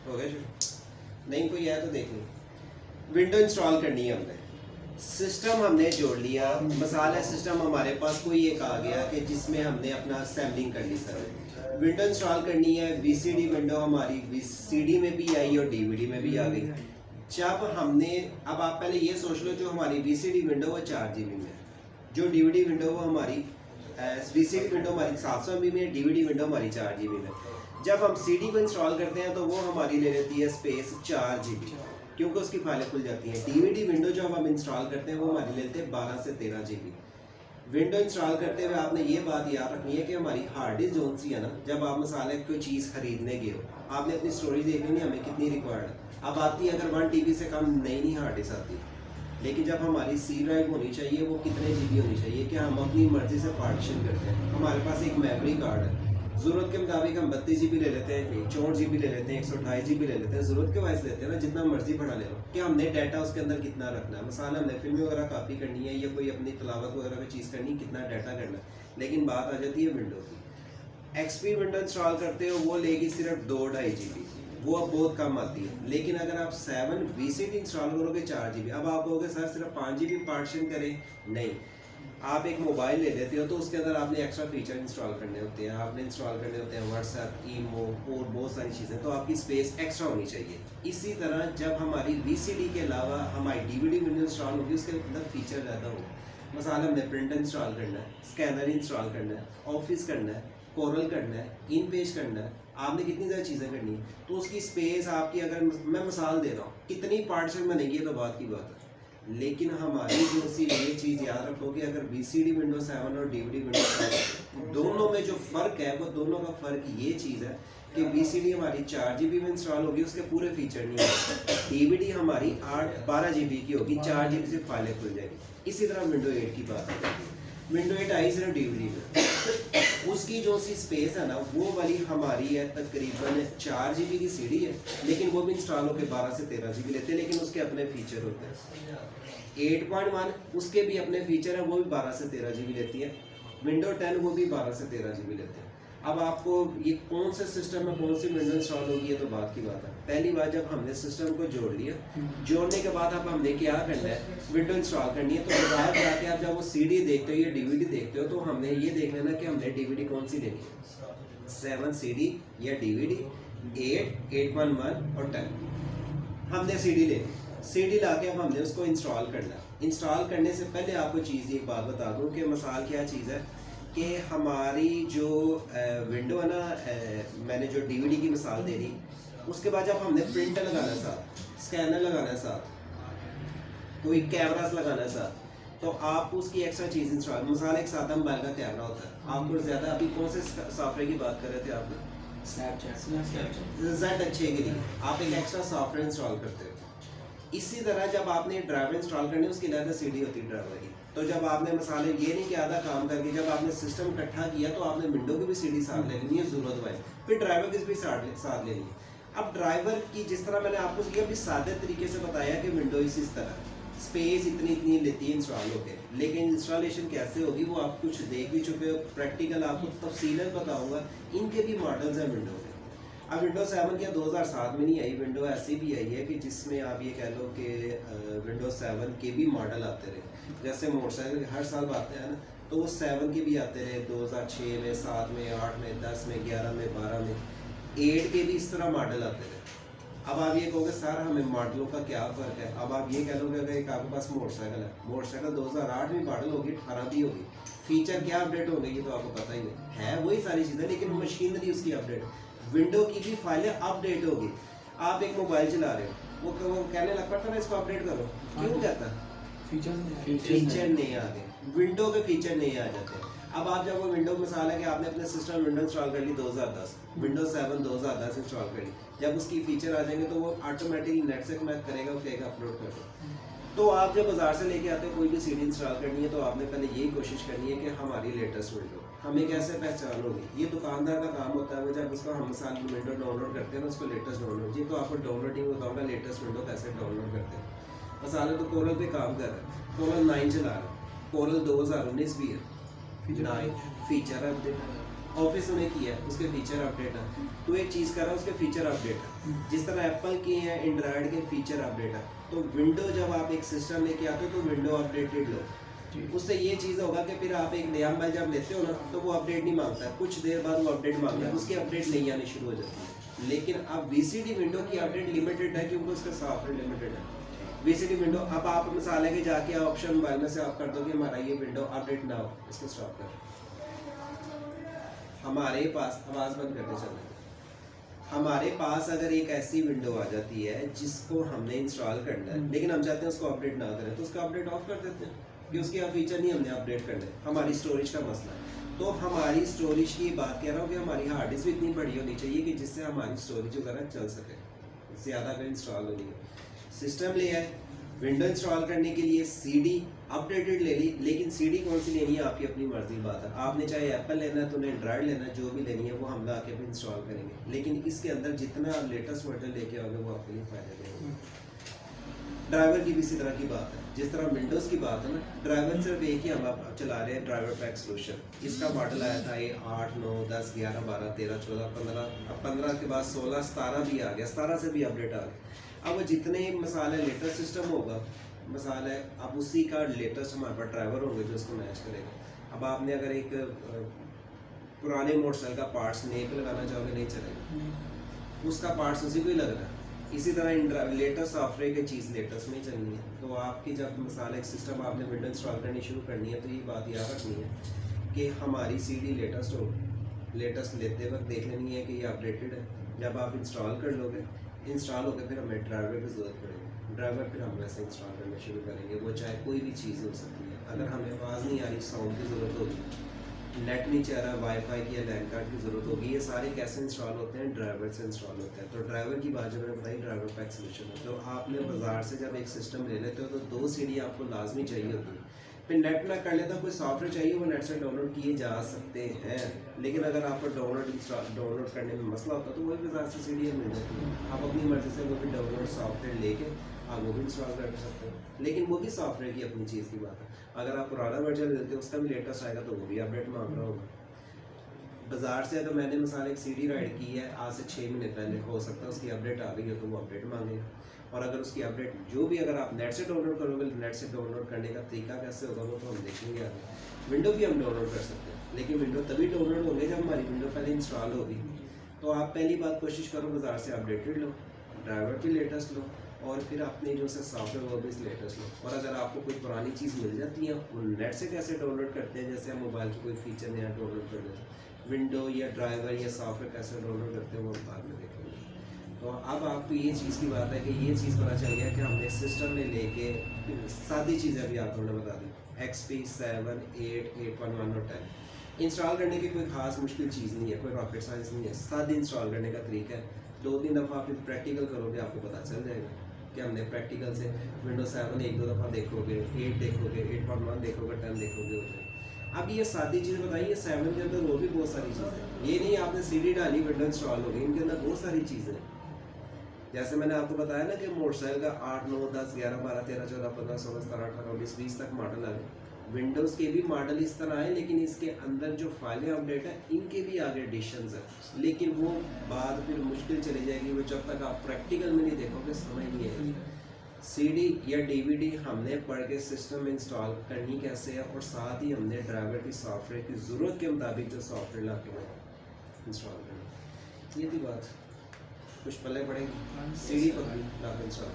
हो गया शुरू? नहीं कोई है तो देख लो। विंडो इंस्टॉल करनी है हमने, सिस्टम हमने जोड़ लिया, मसाला सिस्टम हमारे पास कोई एक आ गया कि जिसमें हमने अपना असेंबलिंग कर ली सर। विंडो इंस्टॉल करनी है, वीसीडी विंडो हमारी वीसीडी में भी आई और डीवीडी में भी आ गई। जब हमने, अब आप पहले ये सोच लो, जो हमारी वीसीडी विंडो वो 4 GB में, जो डीवीडी विंडो वो हमारी वीसीडी विंडो हमारी 700 MB में, डीवीडी विंडो हमारी 4 GB में। जब हम सीडी को इंस्टॉल करते हैं तो वो हमारी ले लेती है स्पेस 4 GB, क्योंकि उसकी फाइलें खुल जाती हैं। डीवीडी विंडो जो हम इंस्टॉल करते हैं वो हमारी लेते हैं 12 से 13 GB। विंडो इंस्टॉल करते हुए आपने ये बात याद रखनी है कि हमारी हार्ड डिस्क जोन सी है ना, जब आप मसाले कोई चीज़ खरीदने गए हो, आपने अपनी स्टोरेज देख लेनी हमें कितनी रिक्वायर्ड है। अब आती है अगर 1 TB से कम नई हार्ड डिस्क आती है, लेकिन जब हमारी सी ड्राइव होनी चाहिए वो कितने GB होनी चाहिए कि हम अपनी मर्जी से पार्टीशन करते हैं। हमारे पास एक मेमोरी कार्ड है, ज़रूरत के मुताबिक हम 32 GB ले लेते हैं, 64 GB ले लेते हैं, 128 GB ले लेते हैं, ज़रूरत के वाइज लेते हैं ना, जितना मर्जी पढ़ा ले लो कि हमने डाटा उसके अंदर कितना रखना है। मसाला हमने फिल्में वगैरह कॉपी करनी है या कोई अपनी तलावत वगैरह की चीज़ करनी, कितना डाटा करना है। लेकिन बात आ जाती है विंडो की। एक्सपी विंडो इंस्टॉल करते हो वो लेगी सिर्फ 2-2.5 GB, वो अब बहुत कम आती है। लेकिन अगर आप 7 VCD इंस्टॉल करोगे 4 GB, अब आप कहोगे सर सिर्फ 5 GB पार्टीशन करें, नहीं, आप एक मोबाइल ले लेते हो तो उसके अंदर आपने एक्स्ट्रा फीचर इंस्टॉल करने होते हैं, आपने इंस्टॉल करने होते हैं व्हाट्सएप, ईमो और बहुत सारी चीज़ें, तो आपकी स्पेस एक्स्ट्रा होनी चाहिए। इसी तरह जब हमारी VCD के अलावा हमारी DVD विंडो इंस्टॉल होगी, उसके अंदर फीचर ज़्यादा होगा। मसाला हमने प्रिंटर इंस्टॉल करना है, स्कैनर इंस्टॉल करना है, ऑफिस करना है, कोरल करना है, इन पेज करना है, आपने कितनी ज़्यादा चीज़ें करनी है, तो उसकी स्पेस आपकी, अगर मैं मिसाल दे रहा हूँ, कितनी पार्टीशन बनेगी तो बात की बात है। लेकिन हमारी जो सी ये चीज़ याद रखो कि अगर VCD विंडो 7 और DVD विंडो 7 दोनों में जो फ़र्क है, वो दोनों का फ़र्क ये चीज़ है कि VCD हमारी 4 GB में इंस्टॉल होगी, उसके पूरे फीचर नहीं होंगे। DVD हमारी 12 GB की होगी, 4 GB से फाइलें खुल जाएगी। इसी तरह विंडो 8 की बात है, विंडो 8 आई सिर्फ DVD में, उसकी जो सी स्पेस है ना, वो वाली हमारी है तकरीबन 4 GB की CD है, लेकिन वो भी इंस्टॉल होकर 12 से 13 GB लेते हैं, लेकिन उसके अपने फीचर होते हैं। 8.1 उसके भी अपने फीचर है, वो भी 12 से 13 GB लेती है। विंडो 10 वो भी 12 से 13 GB लेते हैं। अब आपको ये कौन से सिस्टम में कौन सी विंडो इंस्टॉल होगी, है तो बात की बात है। पहली बार जब हमने सिस्टम को जोड़ लिया, जोड़ने के बाद अब हमने क्या करना है, विंडो इंस्टॉल करनी है। तो बजाय बना के आप जब वो CD देखते हो या DVD देखते हो, तो हमने ये देख लेना कि हमने DVD कौन सी लेनी है, 7 CD या DVD, 8, 8.1 और 10। हमने CD ले CD ला के अब हमने उसको इंस्टॉल करना है। इंस्टॉल करने से पहले आपको चीज़ एक बात बता दूं कि मसाल क्या चीज़ है कि हमारी जो विंडो है ना, मैंने जो DVD की मिसाल दे दी, उसके बाद जब हमने प्रिंटर लगाना है साथ, स्कैनर लगाना है साथ, कोई कैमरास लगाना है साथ, तो आप उसकी एक्स्ट्रा चीज़ इंस्टॉल, मिसाल एक सादा मोबाइल का कैमरा होता है, आपको ज़्यादा, अभी कौन से सॉफ्टवेयर की बात कर रहे थे आप, Z अच्छे के लिए आप एक एक्स्ट्रा सॉफ्टवेयर इंस्टॉल करते हो। इसी तरह जब आपने ड्राइवर इंस्टॉल करनी है, उसकी अलग CD होती है ड्राइवर की। तो जब आपने मसाले ये नहीं कि आधा काम करके जब आपने सिस्टम इकट्ठा किया, तो आपने विंडो की भी CD साथ ले लेनी है ज़रूरत वाइज, फिर ड्राइवर की भी साथ लेनी है। अब ड्राइवर की जिस तरह मैंने आपको ये भी सादे तरीके से बताया कि विंडो इस तरह स्पेस इतनी लेती है इंस्टॉल होकर, लेकिन इंस्टॉलेशन कैसे होगी वो आप कुछ देख भी चुके हो, प्रैक्टिकल आपको तफसीलन बताऊंगा। इनके भी मॉडल्स हैं विंडो के। अब विंडो 7 क्या 2007 में नहीं आई, विंडो ऐसी भी आई है कि जिसमें आप ये कह लो कि विंडो 7 के भी मॉडल आते रहे। जैसे मोटरसाइकिल हर साल आते हैं ना, तो वो 7 के भी आते रहे, 2006 में, 7 में, 8 में, 10 में, 11 में, 12 में, 8 के भी इस तरह मॉडल आते रहे। अब आप ये कहोगे सर हमें मॉडलों का क्या फ़र्क है। अब आप ये कह लोगे अगर एक आपके पास मोटरसाइकिल है, मोटरसाइकिल 2008 में मॉडल होगी, 18 भी होगी, फीचर क्या अपडेट होंगे ये तो आपको पता ही नहीं है, वही सारी चीज़ें, लेकिन मशीनरी उसकी अपडेट, विंडो की भी फाइलें अपडेट होगी। आप एक मोबाइल चला रहे हो, वो कहने लग पड़ता ना इसको अपडेट करो, क्यों कहता, फीचर नहीं आ गए, विंडो के फीचर नहीं आ जाते। अब आप जब वो विंडो मिसाल है कि आपने अपने सिस्टम विंडो इंस्टॉल कर ली 2010, विंडो 7 2010 इंस्टॉल कर ली, जब उसकी फीचर आ जाएंगे तो वो ऑटोमेटिकली नेट से कनेक्ट करेगा, वो कहेगा अपलोड कर दो। तो आप जब बाजार से लेके आते हो कोई भी CD इंस्टॉल करनी है, तो आपने पहले यही कोशिश करनी है कि हमारी लेटेस्ट विंडो, हमें कैसे पहचान होगी, ये दुकानदार का काम होता है। वो जब उसका हम मिसाल विंडो डाउनलोड करते हैं ना, उसको लेटेस्ट डाउनलोड, ये तो आपको डाउनलोडिंग बताऊँगा लेटेस्ट विंडो कैसे डाउनलोड करते हैं। मसाले तो कोरल पे काम कर रहा है, कोरल 9 चला रहा है, कोरल 2019 भी है, 9 फीचर है अपडेट, ऑफिस उन्हें किया है, उसके फीचर अपडेट है। तो एक चीज़ कर रहा है, उसके फीचर अपडेट है। जिस तरह एप्पल के हैं एंड्रॉयड के फीचर अपडेट है, तो विंडो जब आप एक सिस्टम लेके आते हो तो विंडो अपडेटेड लो। उससे ये चीज़ होगा कि फिर आप एक नया मोबाइल जब लेते हो ना तो वो अपडेट नहीं मांगता है, कुछ देर बाद वो अपडेट मांगता है, उसकी अपडेट नहीं आनी शुरू हो जाती है। लेकिन अब वीसीडी विंडो की अपडेट लिमिटेड है क्योंकि उसका सॉफ्टवेयर लिमिटेड है। वीसीडी विंडो अब आप मिसाल है कि जाके ऑप्शन मोबाइल में से आप कर दो कि हमारा ये विंडो अपडेट ना हो, इसको स्टॉप कर। हमारे पास आवाज़ बंद करते चलते, हमारे पास अगर एक ऐसी विंडो आ जाती है जिसको हमने इंस्टॉल करना है लेकिन हम चाहते हैं उसको अपडेट ना करें, तो उसका अपडेट ऑफ कर देते हैं कि उसके आप फीचर नहीं हमने अपडेट करने, हमारी स्टोरेज का मसला है। तो हमारी स्टोरेज की बात कह रहा हूँ कि हमारी हार्ड डिस्क भी इतनी बड़ी होनी चाहिए कि जिससे हमारी स्टोरेज वगैरह चल सके, ज़्यादा अगर इंस्टॉल होनी है। सिस्टम लिया है, विंडो इंस्टॉल करने के लिए सीडी अपडेटेड ले ली, लेकिन सीडी कौन सी लेनी है आपकी अपनी मर्जी बात है। आपने चाहे एप्पल लेना है तो एंड्रॉयड लेना है, जो भी लेनी है वो हम ला के भी इंस्टॉल करेंगे, लेकिन इसके अंदर जितना आप लेटेस्ट वर्जन लेके आओगे वो आपके लिए फायदा देगा। ड्राइवर की भी इसी तरह की बात है, जिस तरह विंडोज़ की बात है ना, ड्राइवर सिर्फ एक ही हम आप चला रहे हैं, ड्राइवर पैक सोल्यूशन। इसका मॉडल आया था ये 8, 9, 10, 11, 12, 13, 14, 15, अब 15 के बाद 16, 17 भी आ गया, 17 से भी अपडेट आ गया। अब वो जितने मसाले लेटेस्ट सिस्टम होगा, मसाला है अब उसी का लेटेस्ट हमारे पास ड्राइवर होंगे जो उसको मैच करेगा। अब आपने अगर एक पुराने मोटरसाइकिल का पार्ट्स नए पे लगाना चाहोगे नहीं चलेगा, उसका पार्ट्स उसी को ही लग रहा है। इसी तरह लेटेस्ट सॉफ्टवेयर की चीज़ लेटेस्ट में ही चलनी है। तो आपकी जब मसाला एक सिस्टम आपने विंडो इंस्टॉल करनी शुरू करनी है तो ये बात याद रखनी है कि हमारी सीडी लेटेस्ट हो, लेटेस्ट लेते वक्त देख लेनी है कि ये अपडेटेड है। जब आप इंस्टॉल कर लोगे, इंस्टॉल होकर फिर हमें ड्राइवर की ज़रूरत पड़ेगी, ड्राइवर फिर हम वैसे इंस्टॉल करना शुरू करेंगे, वो चाहे कोई भी चीज़ हो सकती है। अगर हमें आवाज़ नहीं आ रही, साउंड की ज़रूरत होगी, नेट नहीं चाह रहा, वाईफाई की या लैन कार्ड की ज़रूरत होगी, ये सारे कैसे इंस्टॉल होते हैं, ड्राइवर से इंस्टॉल होते हैं। तो ड्राइवर की बात जब मैंने बताई, ड्राइवर पैक सोल्यूशन है। तो आपने बाज़ार से जब एक सिस्टम ले लेते हो तो 2 सीडी आपको लाजमी चाहिए होती है। फिर नेट ना कर लेता कोई सॉफ्टवेयर चाहिए, वो नेट से डाउनलोड किए जा सकते हैं, लेकिन अगर आपको डाउनलोड करने में मसला होता है तो वही बाज़ार से सीडी मिल जाती है। आप अपनी मर्ज़ी से वो भी डाउनलोड सॉफ्टवेयर लेके आप वो भी इंस्टॉल कर सकते हो, लेकिन वो भी सॉफ्टवेयर की अपनी चीज़ की बात है। अगर आप पुराना वर्जन लेते हो उसका भी लेटेस्ट आएगा तो वो भी अपडेट मांग रहा होगा। बाज़ार से अगर मैंने मिसाल एक सीडी राइड की है आज से 6 महीने पहले, हो सकता है उसकी अपडेट आ गई हो तो वो अपडेट मांगेगा। और अगर उसकी अपडेट जो भी अगर आप नेट से डाउनलोड करोगे, नेट से डाउनलोड करने का तरीका कैसे होगा वो तो हम देखेंगे आगे। विंडो भी हम डाउनलोड कर सकते हैं, लेकिन विंडो तभी डाउनलोड होंगे जब हमारी विंडो पहले इंस्टॉल होगी। तो आप पहली बात कोशिश करो बाज़ार से अपडेटेड लो, ड्राइवर भी लेटेस्ट लो, और फिर अपने जो से सॉफ्टवेयर वो भी लेटेस्ट लो। और अगर आपको कोई पुरानी चीज़ मिल जाती है, वो नेट से कैसे डाउनलोड करते हैं, जैसे हम मोबाइल की कोई फीचर नया डाउनलोड कर लेते हैं, विंडो या ड्राइवर या सॉफ्टवेयर कैसे डाउनलोड करते हैं वो हम बाद में देखेंगे। तो अब आपको ये चीज़ की बात है कि ये चीज़ पता चल गया कि हमने सिस्टम में लेके सादी चीज़ें भी आपको हमने बता दी, XP 7, 8, 8.1 और 10 इंस्टॉल करने की कोई खास मुश्किल चीज़ नहीं है, कोई रॉकेट साइंस नहीं है, सादी इंस्टॉल करने का तरीका है। 2-3 दफ़ा आप प्रैक्टिकल करोगे आपको पता चल जाएगा कि हमने प्रैक्टिकल से विंडो 7 1-2 दफ़ा देखोगे, 8 देखोगे, 8.1 देखोगे, 10 देखोगे, हो जाएगा। अब ये सादी चीज़ बताइए, ये 7 के अंदर और भी बहुत सारी चीज़ें हैं। ये नहीं आपने सीडी डाली विंडो इंस्टॉल हो गई, इनके अंदर बहुत सारी चीज़ें हैं। जैसे मैंने आपको बताया ना कि मोटरसाइकिल का 8, 9, 10, 11, 12, 13, 14, 15, 16, 17, 18, 19, 20 तक मॉडल आ गए। विंडोज़ के भी मॉडल इस तरह आए, लेकिन इसके अंदर जो फाइलें अपडेट है इनके भी आगे एडिशंस है, लेकिन वो बात फिर मुश्किल चली जाएगी, वो जब तक आप प्रैक्टिकल में नहीं देखोगे समझ नहीं आएगी। सीडी या डीवीडी हमने पढ़ के सिस्टम में इंस्टॉल करनी कैसे है, और साथ ही हमने ड्राइवर की सॉफ्टवेयर की ज़रूरत के मुताबिक जो सॉफ्टवेयर ला के इंस्टॉल करना, ये थी बात। कुछ पल्ले पड़ेगी, सीडी पर भी ला के इंस्टॉल